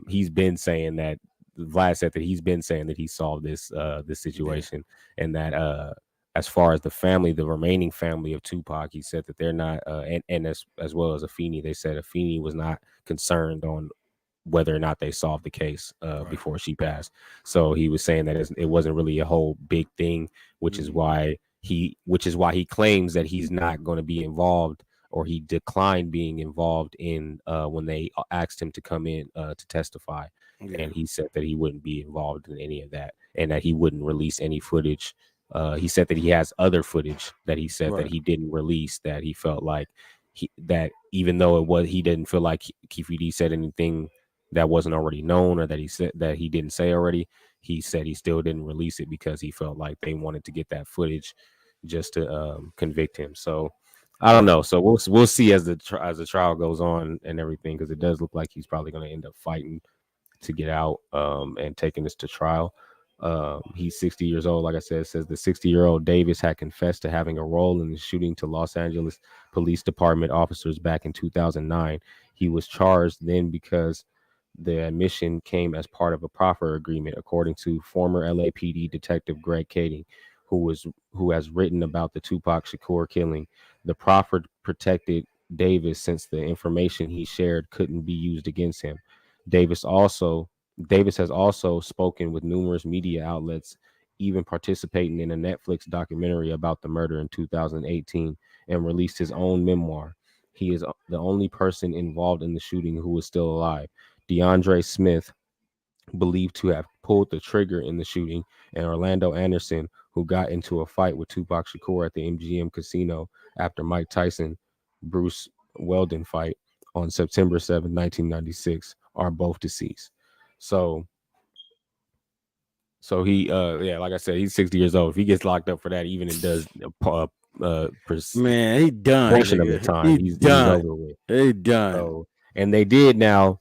he's been saying that. Vlad said that he's been saying that he solved this situation, and that as far as the family, the remaining family of Tupac, he said that they're not and as well as Afeni, they said Afeni was not concerned on whether or not they solved the case before she passed. So he was saying that it wasn't really a whole big thing, which is why he claims that he's not going to be involved, or he declined being involved in when they asked him to come in to testify. And he said that he wouldn't be involved in any of that, and that he wouldn't release any footage. He said that he has other footage that he said that he didn't release, that he felt like that even though he didn't feel like Keefe D said anything that wasn't already known, or that he said that he didn't say already. He said he still didn't release it because he felt like they wanted to get that footage just to convict him. So I don't know. So we'll see as the trial goes on and everything, because it does look like he's probably going to end up fighting to get out and taking this to trial. He's 60 years old. Like I said, it says the 60-year-old Davis had confessed to having a role in the shooting to Los Angeles Police Department officers back in 2009. He was charged then because the admission came as part of a proffer agreement, according to former LAPD detective Greg Kading, who has written about the Tupac Shakur killing. The proffer protected Davis since the information he shared couldn't be used against him. Davis has also spoken with numerous media outlets, even participating in a Netflix documentary about the murder in 2018, and released his own memoir. He is the only person involved in the shooting who is still alive. DeAndre Smith, believed to have pulled the trigger in the shooting, and Orlando Anderson, who got into a fight with Tupac Shakur at the MGM casino after Mike Tyson Bruce Weldon fight on September 7, 1996, are both deceased. So he like I said, he's 60 years old. If he gets locked up for that, even it does man, he done portion of the time, he's done. He's over with. He done. So, and they did now.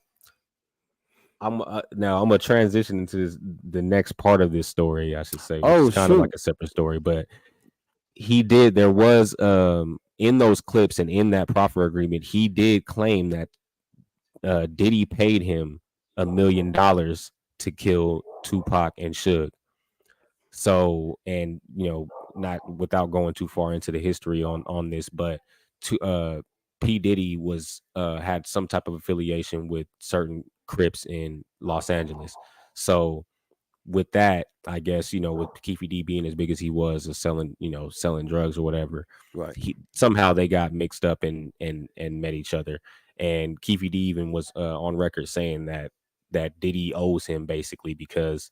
I'm gonna transition into the next part of this story, I should say. It's kind of like a separate story, but there was in those clips and in that proffer agreement, he did claim that Diddy paid him $1 million to kill Tupac and Suge. So, and not without going too far into the history on this, but P. Diddy was had some type of affiliation with certain Crips in Los Angeles. So with that, I guess, with Keefe D being as big as he was, selling drugs or whatever, right? Somehow they got mixed up and met each other. And Keefe D even was on record saying that Diddy owes him, basically because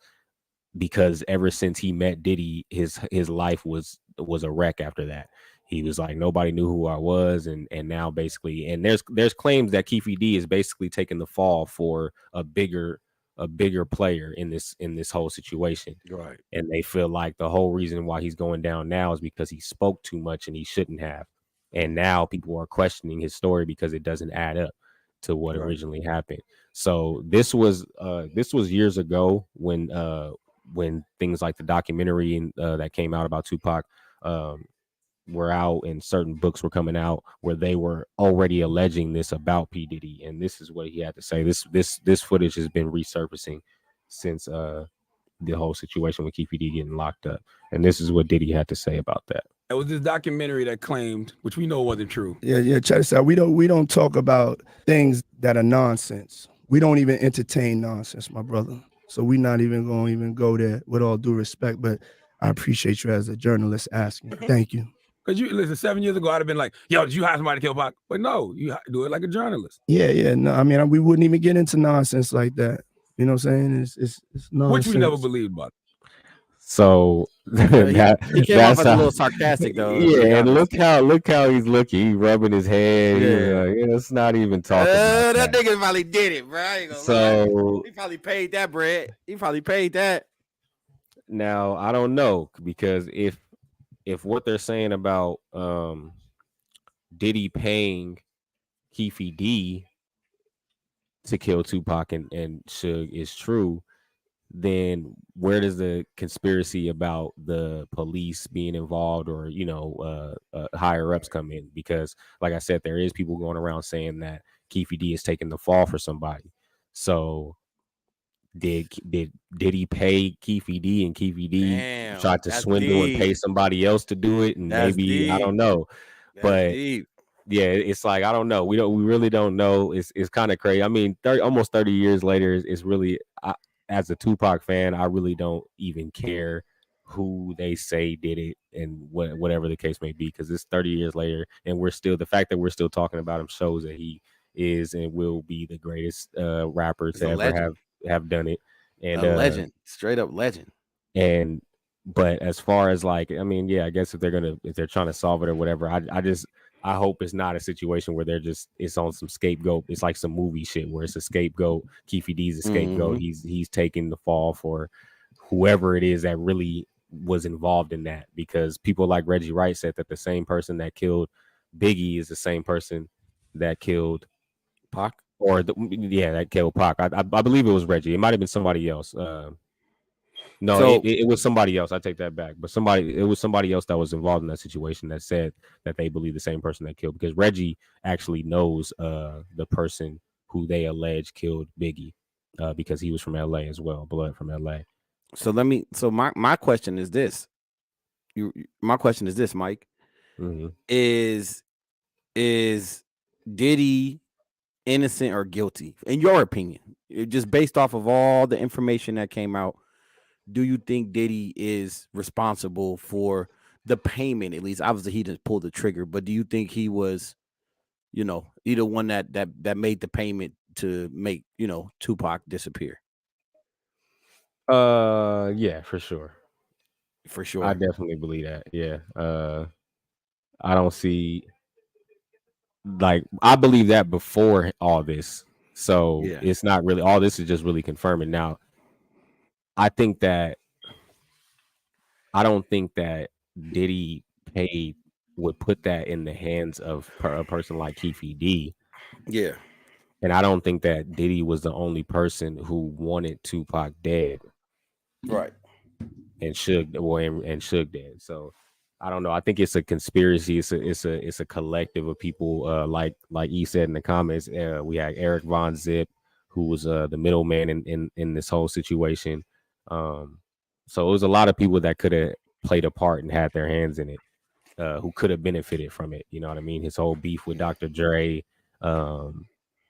ever since he met Diddy, his life was a wreck after that. He was like, nobody knew who I was, and now basically, and there's claims that Keefe D is basically taking the fall for a bigger player in this whole situation. Right. And they feel like the whole reason why he's going down now is because he spoke too much and he shouldn't have. And now people are questioning his story because it doesn't add up to what originally happened. So this was years ago when things like the documentary that came out about Tupac were out, and certain books were coming out where they were already alleging this about P. Diddy, and this is what he had to say. This footage has been resurfacing since the whole situation with Keefe D getting locked up, and this is what Diddy had to say about that. It was this documentary that claimed, which we know wasn't true. Yeah. Check this out. We don't talk about things that are nonsense. We don't even entertain nonsense, my brother. So we're not even going to go there, with all due respect. But I appreciate you as a journalist asking. Thank you. Because you listen, 7 years ago, I'd have been like, yo, did you hire somebody to kill Pac? But no, you do it like a journalist. Yeah. No, I mean, we wouldn't even get into nonsense like that. You know what I'm saying? It's nonsense. Which we never believed about. So he came off as a little sarcastic though. Yeah, and look how he's looking. He's rubbing his head. Yeah, it's not even talking. That nigga probably did it, bro. I ain't gonna lie. He probably paid that bread. He probably paid that. Now I don't know, because if if what they're saying about Diddy paying Keefe D to kill Tupac and Suge is true, then where does the conspiracy about the police being involved or, you know, higher ups come in? Because like I said, there is people going around saying that Keefe D is taking the fall for somebody. So did he pay Keefe D and Keefe D tried to swindle and pay somebody else to do it? And maybe, I don't know. But yeah, it's like, I don't know. We really don't know. It's kind of crazy. I mean, almost 30 years later is really, as a Tupac fan, I really don't even care who they say did it and whatever the case may be, because it's 30 years later and the fact that we're still talking about him shows that he is and will be the greatest rapper to ever have done it. And a legend, straight up legend. And but as far as like, I mean, yeah, I guess if they're trying to solve it or whatever, I hope it's not a situation where it's on some scapegoat. It's like some movie shit where it's a scapegoat. Keefe D's a scapegoat. He's taking the fall for whoever it is that really was involved in that, because people like Reggie Wright said that the same person that killed Biggie is the same person that killed Pac, that killed Pac. I believe it was Reggie. It might have been somebody else. No, it was somebody else. I take that back. But it was somebody else that was involved in that situation that said that they believe the same person that killed, because Reggie actually knows the person who they allege killed Biggie, because he was from LA as well, blood from LA. So my question is this. My question is this, Mike. Mm-hmm. Is Diddy innocent or guilty, in your opinion? Just based off of all the information that came out, do you think Diddy is responsible for the payment? At least, obviously, he didn't pull the trigger, but do you think he was, you know, either one that made the payment to make, you know, Tupac disappear? Yeah, for sure. For sure. I definitely believe that. Yeah. I don't see, like, I believe that before all this. So it's not really, all this is just really confirming. Now, I don't think that Diddy would put that in the hands of a person like Keefe D. Yeah. And I don't think that Diddy was the only person who wanted Tupac dead. Right. And Suge dead. So I don't know. I think it's a conspiracy. It's a collective of people. Like E said in the comments, we had Eric Von Zip, who was the middleman in this whole situation. So it was a lot of people that could have played a part and had their hands in it, who could have benefited from it. You know what I mean? His whole beef with Dr. Dre.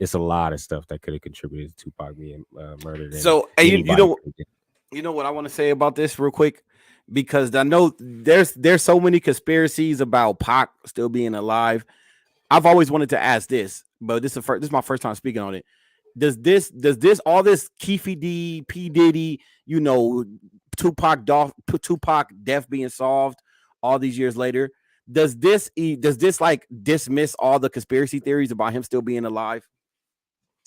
It's a lot of stuff that could have contributed to Tupac being murdered. So you know what I want to say about this real quick, because I know there's so many conspiracies about Pac still being alive. I've always wanted to ask this, but this is my first time speaking on it. Does this all this Keefe D, P Diddy, you know, Tupac death being solved all these years later, does this like dismiss all the conspiracy theories about him still being alive?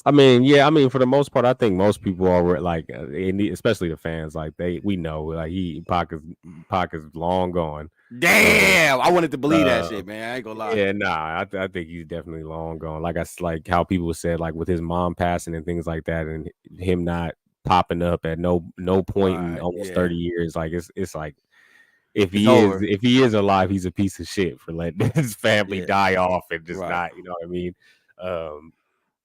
I mean, yeah. I mean, for the most part, I think most people are like, especially the fans, like we know, like Pac is long gone. Damn, I wanted to believe that shit, man. I ain't gonna lie. Yeah, nah, I think he's definitely long gone. Like how people said, like with his mom passing and things like that, and him not popping up at no point in almost 30 years. Like it's like, if he is alive, he's a piece of shit for letting his family die off and just not, you know what I mean?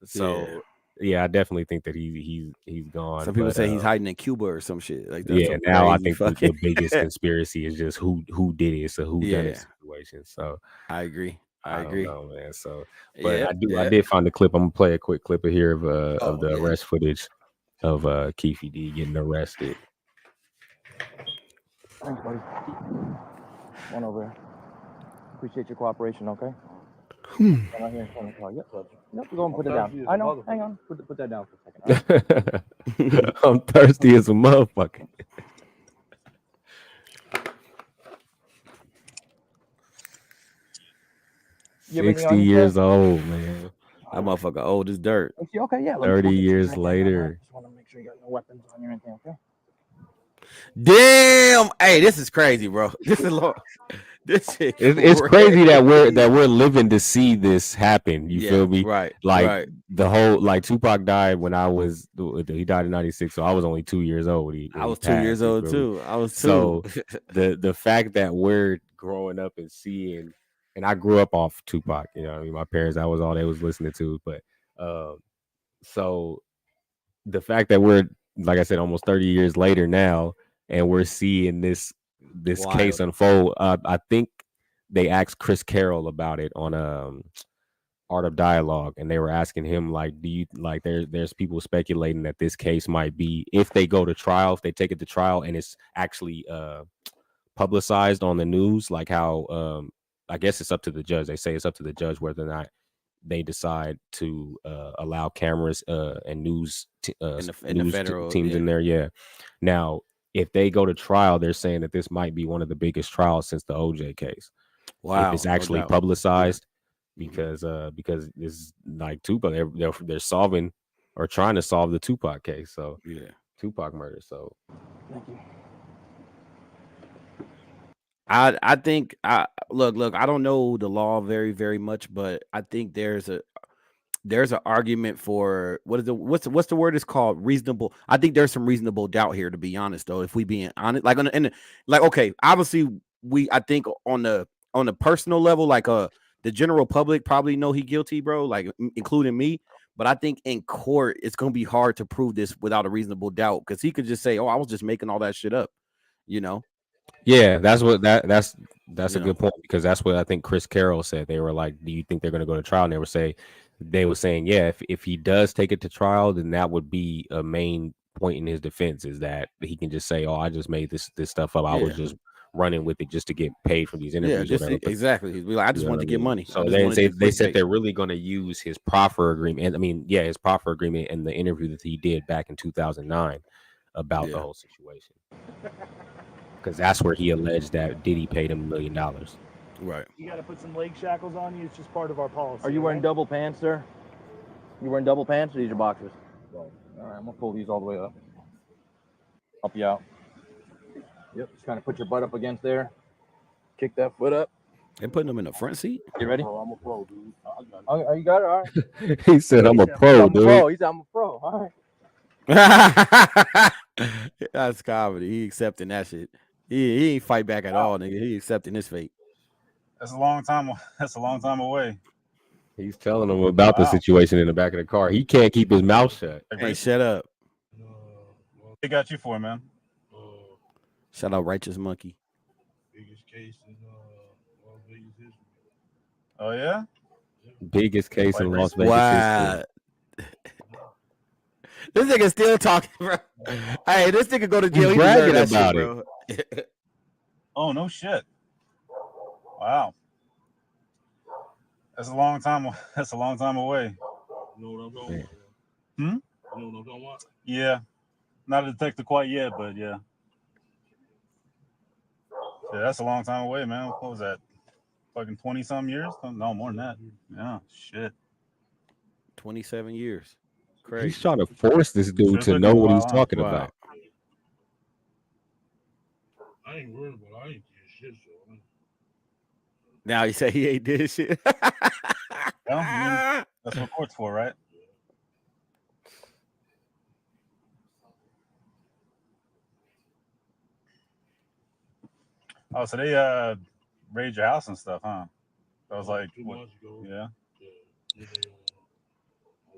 So yeah, I definitely think that he's gone. Some people say he's hiding in Cuba or some shit like that. Yeah, now I think the biggest conspiracy is just who did it. It's a who done it situation. So I agree. I don't know, man. So, but I did find the clip. I'm gonna play a quick clip here of the arrest footage of Keefe D getting arrested. Thanks, buddy. One over here. Appreciate your cooperation, okay? Right here in front of the car. Yep, we're going to put it down. I know. Hang on. Put that down for a second. Right? I'm thirsty as a motherfucker. You 60 years old, man. That motherfucker old as dirt. Okay, yeah. 30 years later. Just want to make sure you got no weapons on you or anything, okay? Damn. Hey, this is crazy, bro. This shit it's crazy that we're living to see this happen. You feel me? Right. Like right. the whole Tupac died when he died in 96, so I was only 2 years old. I was 2 years old too. I was 2. So the fact that we're growing up and seeing, and I grew up off Tupac. You know what I mean? My parents, that was all they was listening to. But so the fact that we're, like I said, almost 30 years later now, and we're seeing this case unfold. I think they asked Chris Carroll about it on Art of Dialogue, and they were asking him, like, do you like there's people speculating that this case might be, if they go to trial, if they take it to trial and it's actually publicized on the news, like how I guess it's up to the judge. They say it's up to the judge whether or not they decide to allow cameras and news in the federal teams in there. Yeah. Now, if they go to trial, they're saying that this might be one of the biggest trials since the OJ case. Wow. If it's actually publicized, because this is like Tupac, they're solving or trying to solve the Tupac case. So Tupac murder. So Thank you. I think look, I don't know the law very, very much, but I think there's an argument for what's the word it's called? Reasonable. I think there's some reasonable doubt here, to be honest, though, if we being honest, like okay, obviously I think on the personal level, like the general public probably know he guilty, bro, like including me. But I think in court, it's going to be hard to prove this without a reasonable doubt, because he could just say, oh, I was just making all that shit up, you know? Yeah, that's a good point, because that's what I think Chris Carroll said. They were like, do you think they're going to go to trial? And they were saying, yeah, if he does take it to trial, then that would be a main point in his defense, is that he can just say, oh, I just made this stuff up. I was just running with it just to get paid for these interviews. Yeah, exactly. He'd be like, I just want to get money. So they said they're really going to use his proffer agreement. I mean, his proffer agreement and the interview that he did back in 2009 about the whole situation. Because that's where he alleged that Diddy paid him $1 million. Right. You got to put some leg shackles on you. It's just part of our policy. Are you wearing double pants, sir? You wearing double pants, or these are boxers? All right, I'm gonna pull these all the way up. Up you out. Yep. Just kind of put your butt up against there. Kick that foot up. They're putting them in the front seat. You ready? I'm a pro, dude. Oh, you got it. All right. He said, "I'm a pro, dude." He said, "I'm a pro." All right. That's comedy. He accepting that shit. He ain't fight back at all, nigga. He accepting his fate. That's a long time away. He's telling them about the situation in the back of the car. He can't keep his mouth shut. Hey, shut up. What they got you for, man? Shout out Righteous Monkey. Biggest case in Las Vegas history. Oh yeah? Biggest case in Las Vegas history. This nigga still talking, bro. Hey, this nigga go to jail. He's bragging about it, bro. Oh no shit! Wow, that's a long time. That's a long time away. You know what I'm talking about? Hmm? You know what I'm talking about? Yeah, not a detective quite yet, but yeah. Yeah, that's a long time away, man. What was that? Fucking 20-some years? No, more than that. Yeah, shit. 27 years. Crazy. He's trying to force this dude to know what he's talking about. I ain't worried about it. I ain't doing shit, so. Now you say he ain't did shit. Well, that's what court's for, right? Oh, so they raided your house and stuff, huh? That was like 2 months ago. Yeah. I'm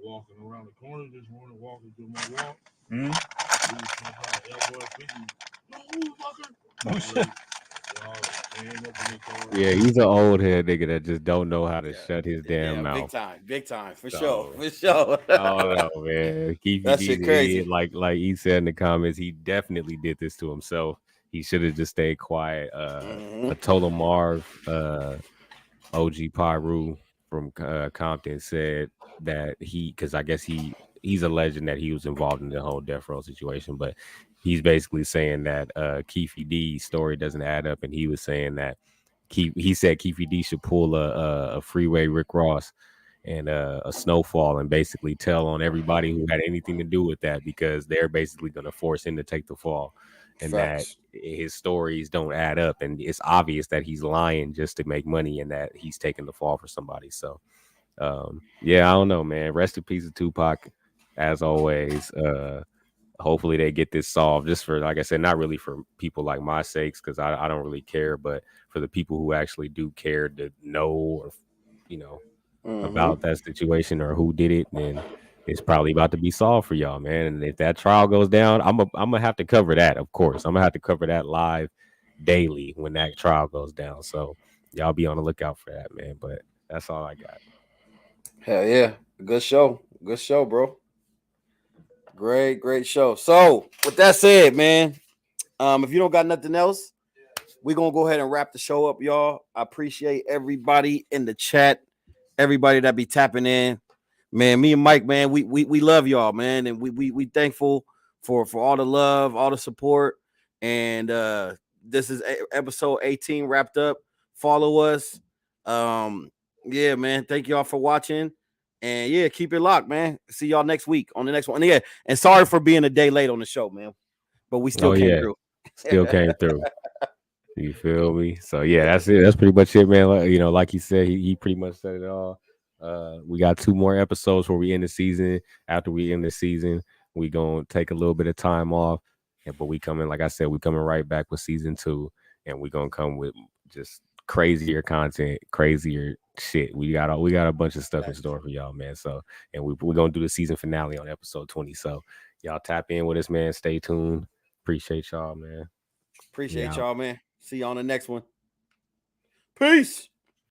walking around the corner this morning, walking through my walk. Mm-hmm. Oh shit. Yeah, he's an old head nigga that just don't know how to shut his damn mouth. Big time, for sure. Oh no, man. Keefe that D shit crazy. Like he said in the comments, he definitely did this to himself. He should have just stayed quiet. Atola Marv, OG Pyru from Compton said that because I guess he's alleging that he was involved in the whole death row situation, but he's basically saying that Keefe D's story doesn't add up, and he was saying that he said Keefe D should pull a freeway Rick Ross and a Snowfall and basically tell on everybody who had anything to do with that, because they're basically going to force him to take the fall. and Facts. that his stories don't add up, and it's obvious that he's lying just to make money and that he's taking the fall for somebody. So yeah, I don't know, man. Rest in peace to Tupac, as always. Hopefully they get this solved, just for, like I said, not really for people like my sakes, because I don't really care, but for the people who actually do care to know, or about that situation or who did it, then it's probably about to be solved for y'all, man. And if that trial goes down, I'm gonna have to cover that. Of course, I'm gonna have to cover that live daily when that trial goes down. So y'all be on the lookout for that, man. But that's all I got. Hell yeah. Good show. Good show, bro. Great show. So with that said, man, if you don't got nothing else, we're gonna go ahead and wrap the show up, y'all. I appreciate everybody in the chat, everybody that be tapping in. Man, me and Mike, man, we love y'all, man, and we thankful for all the love, all the support. And this is episode 18 wrapped up. Follow us. Yeah, man. Thank y'all for watching. And yeah, keep it locked, man. See y'all next week on the next one. And yeah, and sorry for being a day late on the show, man. But we still came through. Still came through. You feel me? So yeah, that's it. That's pretty much it, man. Like he said, he pretty much said it all. We got 2 more episodes where we end the season. After we end the season, we gonna take a little bit of time off. But we coming, like I said, we coming right back with season 2, and we gonna come with just crazier content, crazier shit. We got a bunch of stuff in store for y'all, man. So, and we're gonna do the season finale on episode 20. So y'all tap in with us, man. Stay tuned. Appreciate y'all, man. Appreciate y'all, man. See you on the next one. Peace.